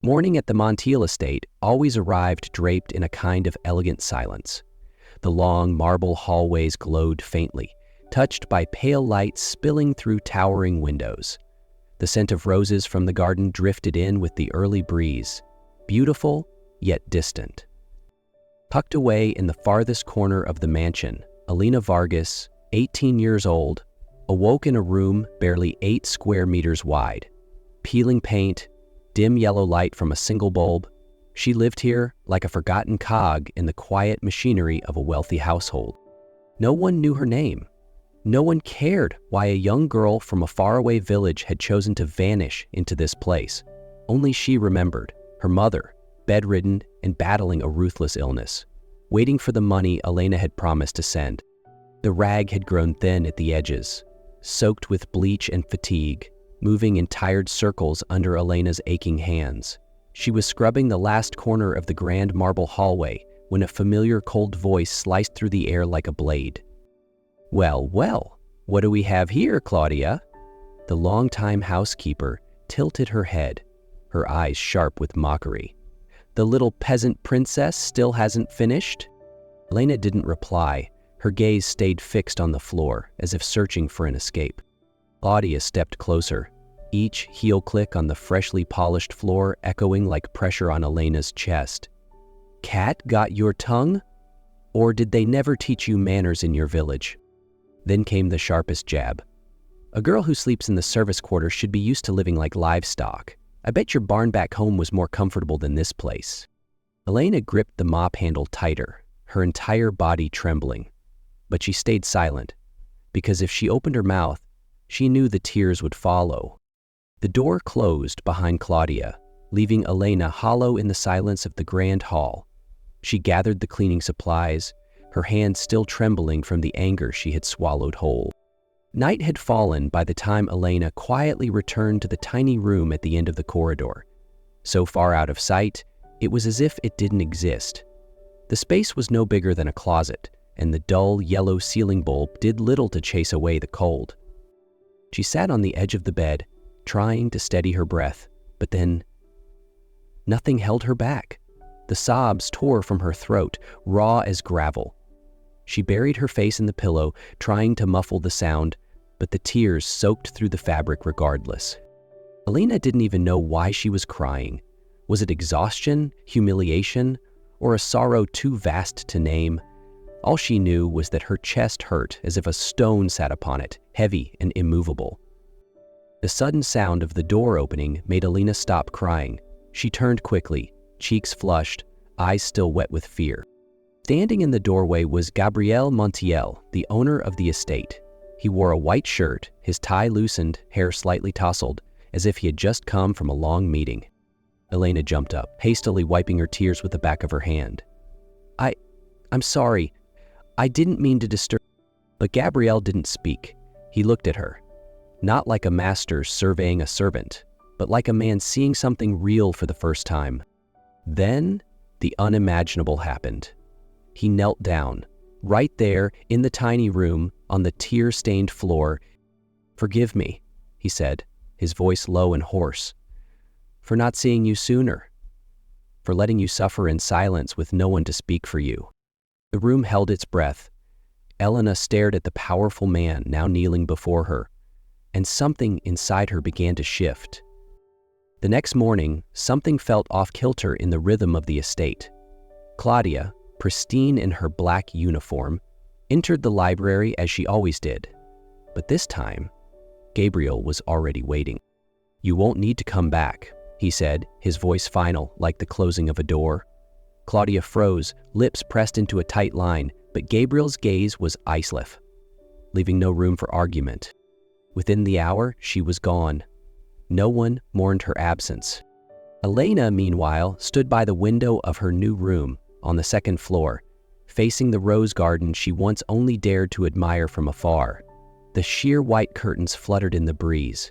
Morning at the Montiel estate always arrived draped in a kind of elegant silence. The long marble hallways glowed faintly, touched by pale lights spilling through towering windows. The scent of roses from the garden drifted in with the early breeze, beautiful yet distant. Tucked away in the farthest corner of the mansion, Alina Vargas, 18 years old, awoke in a room barely 8 square meters wide. Peeling paint, dim yellow light from a single bulb, she lived here like a forgotten cog in the quiet machinery of a wealthy household. No one knew her name. No one cared why a young girl from a faraway village had chosen to vanish into this place. Only she remembered, her mother, bedridden and battling a ruthless illness, waiting for the money Elena had promised to send. The rag had grown thin at the edges, soaked with bleach and fatigue, moving in tired circles under Elena's aching hands. She was scrubbing the last corner of the grand marble hallway when a familiar cold voice sliced through the air like a blade. "Well, well, what do we have here, Claudia?" The longtime housekeeper tilted her head, her eyes sharp with mockery. "The little peasant princess still hasn't finished?" Elena didn't reply. Her gaze stayed fixed on the floor, as if searching for an escape. Claudia stepped closer, each heel click on the freshly polished floor echoing like pressure on Elena's chest. "Cat got your tongue? Or did they never teach you manners in your village?" Then came the sharpest jab. "A girl who sleeps in the service quarters should be used to living like livestock. I bet your barn back home was more comfortable than this place." Elena gripped the mop handle tighter, her entire body trembling. But she stayed silent, because if she opened her mouth, she knew the tears would follow. The door closed behind Claudia, leaving Elena hollow in the silence of the grand hall. She gathered the cleaning supplies, her hands still trembling from the anger she had swallowed whole. Night had fallen by the time Elena quietly returned to the tiny room at the end of the corridor. So far out of sight, it was as if it didn't exist. The space was no bigger than a closet, and the dull yellow ceiling bulb did little to chase away the cold. She sat on the edge of the bed, trying to steady her breath, but then nothing held her back. The sobs tore from her throat, raw as gravel. She buried her face in the pillow, trying to muffle the sound, but the tears soaked through the fabric regardless. Elena didn't even know why she was crying. Was it exhaustion, humiliation, or a sorrow too vast to name? All she knew was that her chest hurt as if a stone sat upon it, heavy and immovable. The sudden sound of the door opening made Elena stop crying. She turned quickly, cheeks flushed, eyes still wet with fear. Standing in the doorway was Gabriel Montiel, the owner of the estate. He wore a white shirt, his tie loosened, hair slightly tousled, as if he had just come from a long meeting. Elena jumped up, hastily wiping her tears with the back of her hand. I'm sorry. I didn't mean to disturb." But Gabriel didn't speak. He looked at her, not like a master surveying a servant, but like a man seeing something real for the first time. Then the unimaginable happened. He knelt down, right there in the tiny room on the tear-stained floor. "Forgive me," he said, his voice low and hoarse, "for not seeing you sooner, for letting you suffer in silence with no one to speak for you." The room held its breath. Elena stared at the powerful man now kneeling before her, and something inside her began to shift. The next morning, something felt off-kilter in the rhythm of the estate. Claudia, pristine in her black uniform, entered the library as she always did. But this time, Gabriel was already waiting. "You won't need to come back," he said, his voice final, like the closing of a door. Claudia froze, lips pressed into a tight line, but Gabriel's gaze was iceless, leaving no room for argument. Within the hour, she was gone. No one mourned her absence. Elena, meanwhile, stood by the window of her new room on the second floor, facing the rose garden she once only dared to admire from afar. The sheer white curtains fluttered in the breeze,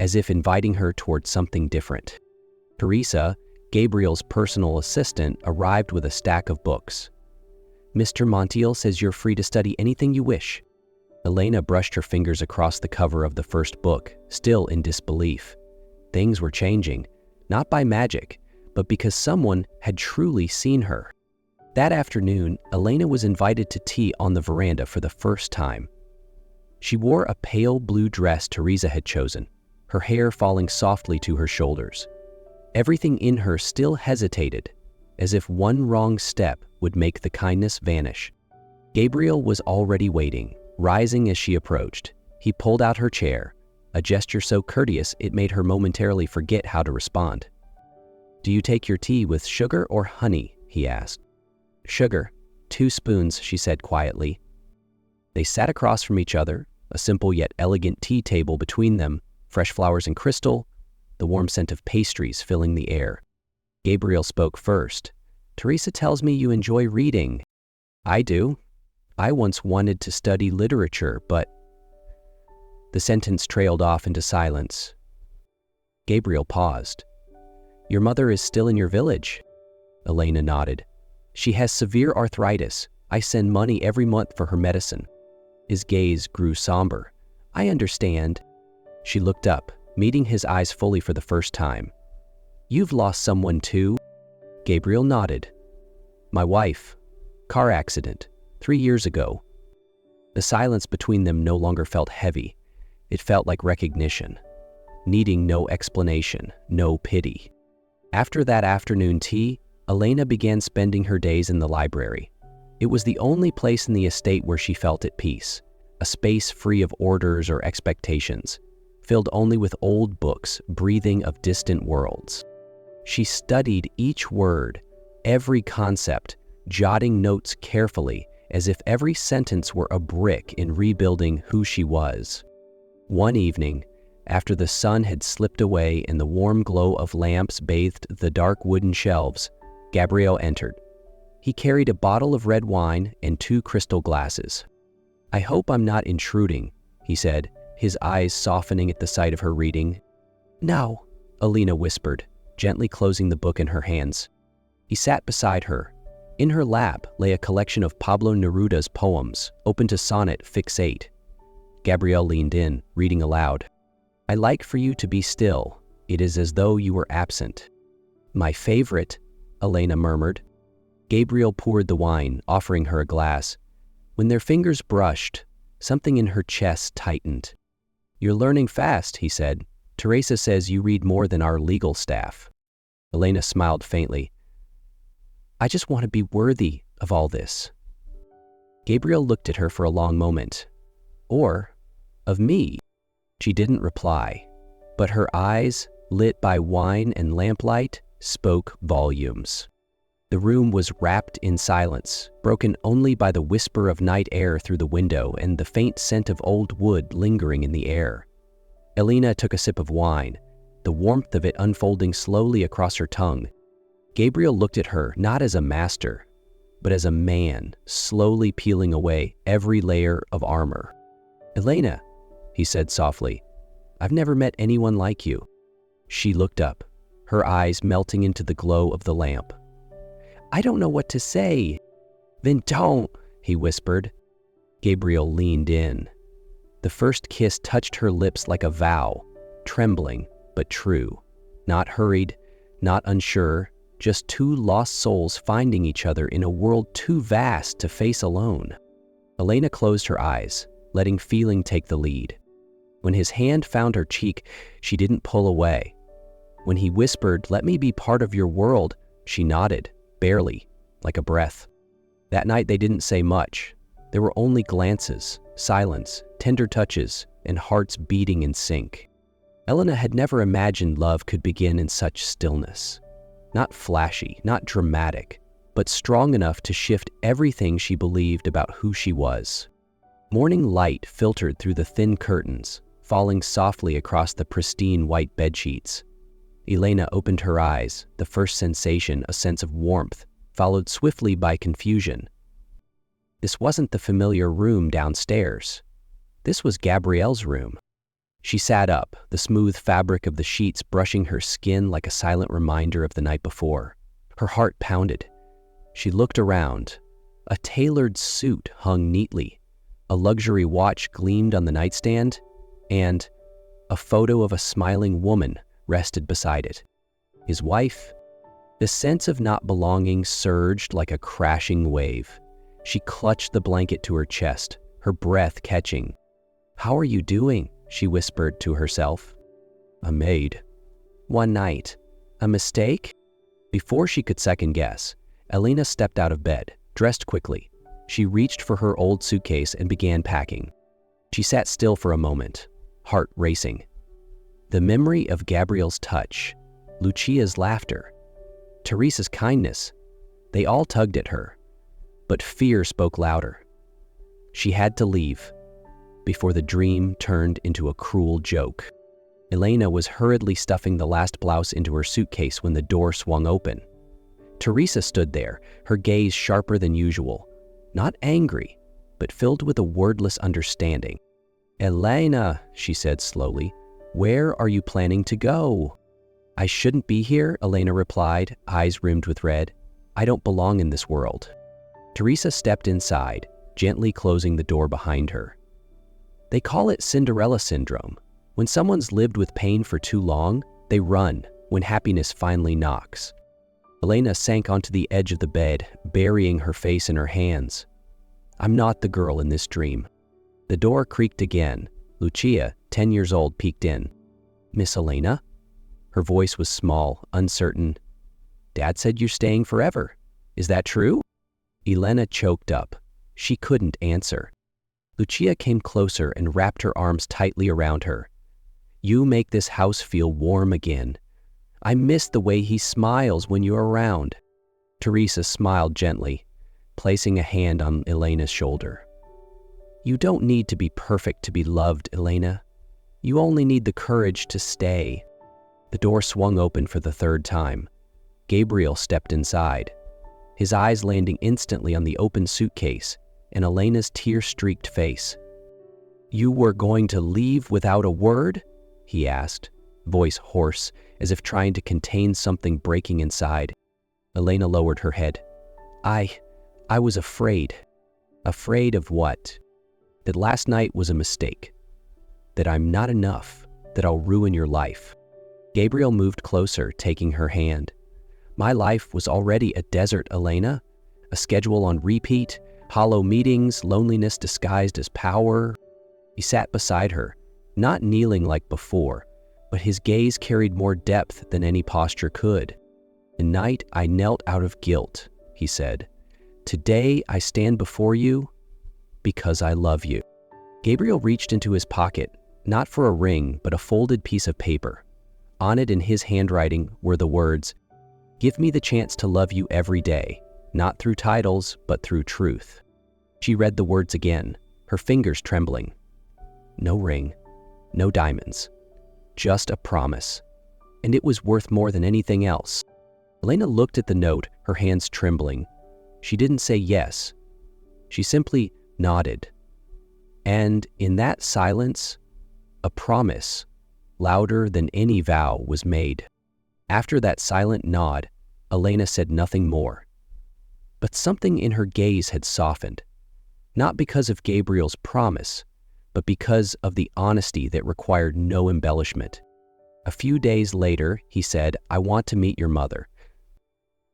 as if inviting her towards something different. Teresa, Gabriel's personal assistant, arrived with a stack of books. "Mr. Montiel says you're free to study anything you wish." Elena brushed her fingers across the cover of the first book, still in disbelief. Things were changing. not by magic, but because someone had truly seen her. That afternoon, Elena was invited to tea on the veranda for the first time. She wore a pale blue dress Teresa had chosen, her hair falling softly to her shoulders. Everything in her still hesitated, as if one wrong step would make the kindness vanish. Gabriel was already waiting, rising as she approached. He pulled out her chair, a gesture so courteous it made her momentarily forget how to respond. "Do you take your tea with sugar or honey?" he asked. "Sugar, 2 spoons," she said quietly. They sat across from each other, a simple yet elegant tea table between them, fresh flowers and crystal, the warm scent of pastries filling the air. Gabriel spoke first. "Teresa tells me you enjoy reading." "I do. I once wanted to study literature, but..." The sentence trailed off into silence. Gabriel paused. "Your mother is still in your village?" Elena nodded. "She has severe arthritis. I send money every month for her medicine." His gaze grew somber. "I understand." She looked up, meeting his eyes fully for the first time. "You've lost someone too?" Gabriel nodded. "My wife. Car accident. 3 years ago." The silence between them no longer felt heavy. It felt like recognition, needing no explanation, no pity. After that afternoon tea, Elena began spending her days in the library. It was the only place in the estate where she felt at peace, a space free of orders or expectations, filled only with old books breathing of distant worlds. She studied each word, every concept, jotting notes carefully as if every sentence were a brick in rebuilding who she was. One evening, after the sun had slipped away and the warm glow of lamps bathed the dark wooden shelves, Gabriel entered. He carried a bottle of red wine and 2 crystal glasses. "I hope I'm not intruding," he said, his eyes softening at the sight of her reading. "No," Elena whispered, gently closing the book in her hands. He sat beside her. In her lap lay a collection of Pablo Neruda's poems, open to sonnet fixate. Gabriel leaned in, reading aloud. "I like for you to be still. It is as though you were absent." "My favorite," Elena murmured. Gabriel poured the wine, offering her a glass. When their fingers brushed, something in her chest tightened. "You're learning fast," he said. "Teresa says you read more than our legal staff." Elena smiled faintly. "I just want to be worthy of all this." Gabriel looked at her for a long moment. "Or of me?" She didn't reply, but her eyes, lit by wine and lamplight, spoke volumes. The room was wrapped in silence, broken only by the whisper of night air through the window and the faint scent of old wood lingering in the air. Elena took a sip of wine, the warmth of it unfolding slowly across her tongue. Gabriel looked at her not as a master, but as a man slowly peeling away every layer of armor. "Elena," he said softly, "I've never met anyone like you." She looked up, her eyes melting into the glow of the lamp. "I don't know what to say." "Then don't," he whispered. Gabriel leaned in. The first kiss touched her lips like a vow, trembling but true. Not hurried, not unsure, just 2 lost souls finding each other in a world too vast to face alone. Elena closed her eyes, letting feeling take the lead. When his hand found her cheek, she didn't pull away. When he whispered, "Let me be part of your world," she nodded, barely, like a breath. That night they didn't say much. There were only glances, silence, tender touches, and hearts beating in sync. Elena had never imagined love could begin in such stillness. Not flashy, not dramatic, but strong enough to shift everything she believed about who she was. Morning light filtered through the thin curtains, falling softly across the pristine white bedsheets. Elena opened her eyes, the first sensation a sense of warmth, followed swiftly by confusion. This wasn't the familiar room downstairs. This was Gabrielle's room. She sat up, the smooth fabric of the sheets brushing her skin like a silent reminder of the night before. Her heart pounded. She looked around. A tailored suit hung neatly. A luxury watch gleamed on the nightstand, and a photo of a smiling woman rested beside it. His wife? The sense of not belonging surged like a crashing wave. She clutched the blanket to her chest, her breath catching. "How are you doing?" she whispered to herself. "A maid." One night. A mistake? Before she could second guess, Elena stepped out of bed, dressed quickly. She reached for her old suitcase and began packing. She sat still for a moment, heart racing. The memory of Gabriel's touch, Lucia's laughter, Teresa's kindness, they all tugged at her. But fear spoke louder. She had to leave before the dream turned into a cruel joke. Elena was hurriedly stuffing the last blouse into her suitcase when the door swung open. Teresa stood there, her gaze sharper than usual, not angry, but filled with a wordless understanding. "Elena," she said slowly, "where are you planning to go?" "I shouldn't be here," Elena replied, eyes rimmed with red. "I don't belong in this world." Teresa stepped inside, gently closing the door behind her. They call it Cinderella syndrome. When someone's lived with pain for too long, they run when happiness finally knocks. Elena sank onto the edge of the bed, burying her face in her hands. "I'm not the girl in this dream." The door creaked again. Lucia, 10 years old, peeked in. "Miss Elena?" Her voice was small, uncertain. "Dad said you're staying forever. Is that true?" Elena choked up. She couldn't answer. Lucia came closer and wrapped her arms tightly around her. "You make this house feel warm again. I miss the way he smiles when you're around." Teresa smiled gently, placing a hand on Elena's shoulder. "You don't need to be perfect to be loved, Elena. You only need the courage to stay." The door swung open for the third time. Gabriel stepped inside, his eyes landing instantly on the open suitcase and Elena's tear-streaked face. "You were going to leave without a word?" he asked, voice hoarse, as if trying to contain something breaking inside. Elena lowered her head. I was afraid." "Afraid of what?" "That last night was a mistake. That I'm not enough. That I'll ruin your life." Gabriel moved closer, taking her hand. "My life was already a desert, Elena. A schedule on repeat, hollow meetings, loneliness disguised as power." He sat beside her, not kneeling like before, but his gaze carried more depth than any posture could. "Tonight I knelt out of guilt," he said. "Today I stand before you because I love you." Gabriel reached into his pocket, not for a ring, but a folded piece of paper. On it in his handwriting were the words, "Give me the chance to love you every day, not through titles, but through truth." She read the words again, her fingers trembling. No ring, no diamonds, just a promise. And it was worth more than anything else. Elena looked at the note, her hands trembling. She didn't say yes. She simply nodded. And in that silence, a promise, louder than any vow, was made. After that silent nod, Elena said nothing more. But something in her gaze had softened, not because of Gabriel's promise, but because of the honesty that required no embellishment. A few days later, he said, "I want to meet your mother."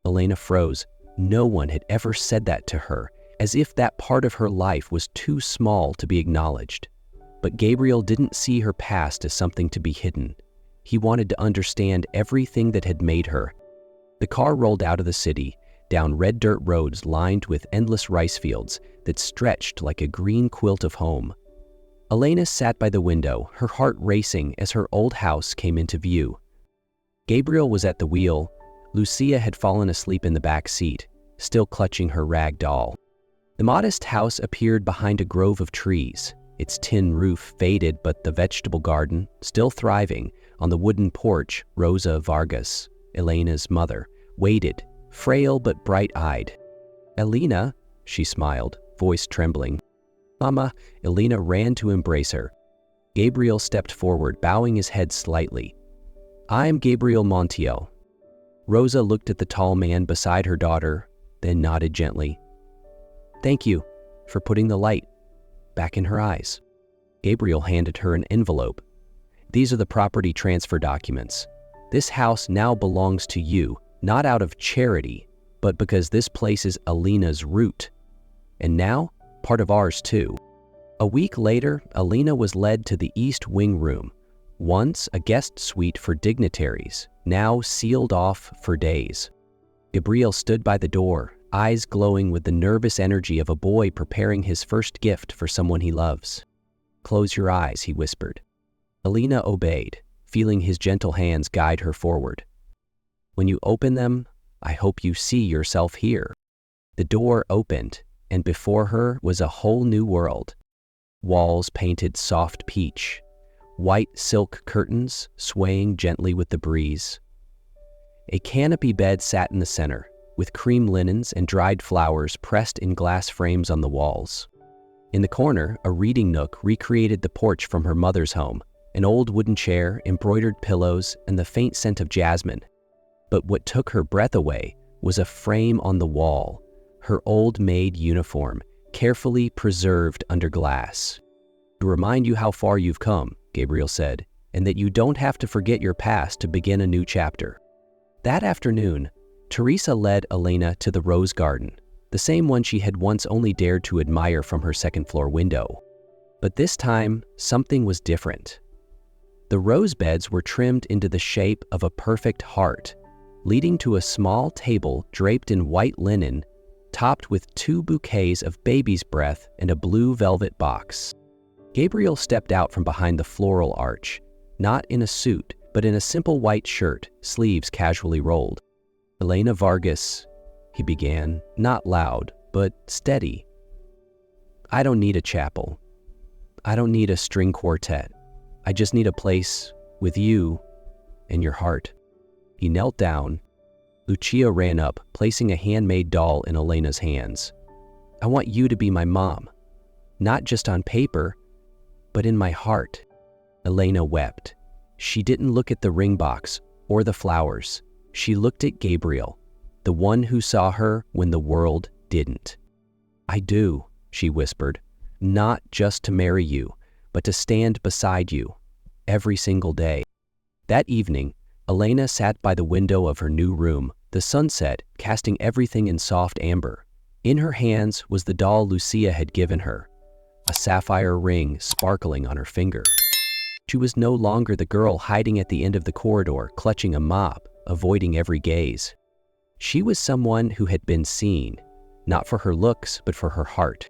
Elena froze. No one had ever said that to her, as if that part of her life was too small to be acknowledged. But Gabriel didn't see her past as something to be hidden. He wanted to understand everything that had made her. The car rolled out of the city, down red dirt roads lined with endless rice fields that stretched like a green quilt of home. Elena sat by the window, her heart racing as her old house came into view. Gabriel was at the wheel. Lucia had fallen asleep in the back seat, still clutching her rag doll. The modest house appeared behind a grove of trees, its tin roof faded, but the vegetable garden still thriving. On the wooden porch, Rosa Vargas, Elena's mother, waited, frail but bright-eyed. "Elena," she smiled, voice trembling. "Mama," Elena ran to embrace her. Gabriel stepped forward, bowing his head slightly. "I'm Gabriel Montiel." Rosa looked at the tall man beside her daughter, then nodded gently. "Thank you for putting the light back in her eyes." Gabriel handed her an envelope. "These are the property transfer documents. This house now belongs to you, not out of charity, but because this place is Alina's root. And now, part of ours too. A week later, Alina was led to the East Wing room, once a guest suite for dignitaries, now sealed off for days. Gabriel stood by the door, eyes glowing with the nervous energy of a boy preparing his first gift for someone he loves. "Close your eyes," he whispered. Alina obeyed, feeling his gentle hands guide her forward. "When you open them, I hope you see yourself here." The door opened, and before her was a whole new world. Walls painted soft peach, white silk curtains swaying gently with the breeze. A canopy bed sat in the center, with cream linens and dried flowers pressed in glass frames on the walls. In the corner, a reading nook recreated the porch from her mother's home, an old wooden chair, embroidered pillows, and the faint scent of jasmine. But what took her breath away was a frame on the wall, her old maid uniform, carefully preserved under glass. "To remind you how far you've come," Gabriel said, "and that you don't have to forget your past to begin a new chapter." That afternoon, Teresa led Elena to the rose garden, the same one she had once only dared to admire from her second-floor window. But this time, something was different. The rose beds were trimmed into the shape of a perfect heart, leading to a small table draped in white linen, topped with 2 bouquets of baby's breath and a blue velvet box. Gabriel stepped out from behind the floral arch, not in a suit, but in a simple white shirt, sleeves casually rolled. "Elena Vargas," he began, not loud, but steady. "I don't need a chapel. I don't need a string quartet. I just need a place with you and your heart." He knelt down. Lucia ran up, placing a handmade doll in Elena's hands. "I want you to be my mom, not just on paper, but in my heart." Elena wept. She didn't look at the ring box or the flowers. She looked at Gabriel, the one who saw her when the world didn't. "I do," she whispered, "not just to marry you, but to stand beside you every single day." That evening, Elena sat by the window of her new room, the sunset casting everything in soft amber. In her hands was the doll Lucia had given her, a sapphire ring sparkling on her finger. She was no longer the girl hiding at the end of the corridor, clutching a mop, avoiding every gaze. She was someone who had been seen, not for her looks, but for her heart.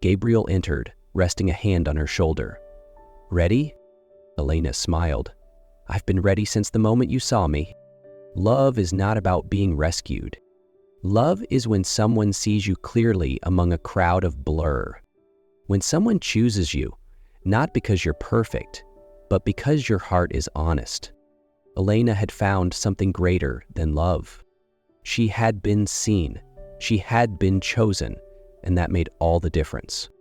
Gabriel entered, resting a hand on her shoulder. "Ready?" Elena smiled. "I've been ready since the moment you saw me." Love is not about being rescued. Love is when someone sees you clearly among a crowd of blur. When someone chooses you, not because you're perfect, but because your heart is honest. Elena had found something greater than love. She had been seen, she had been chosen, and that made all the difference.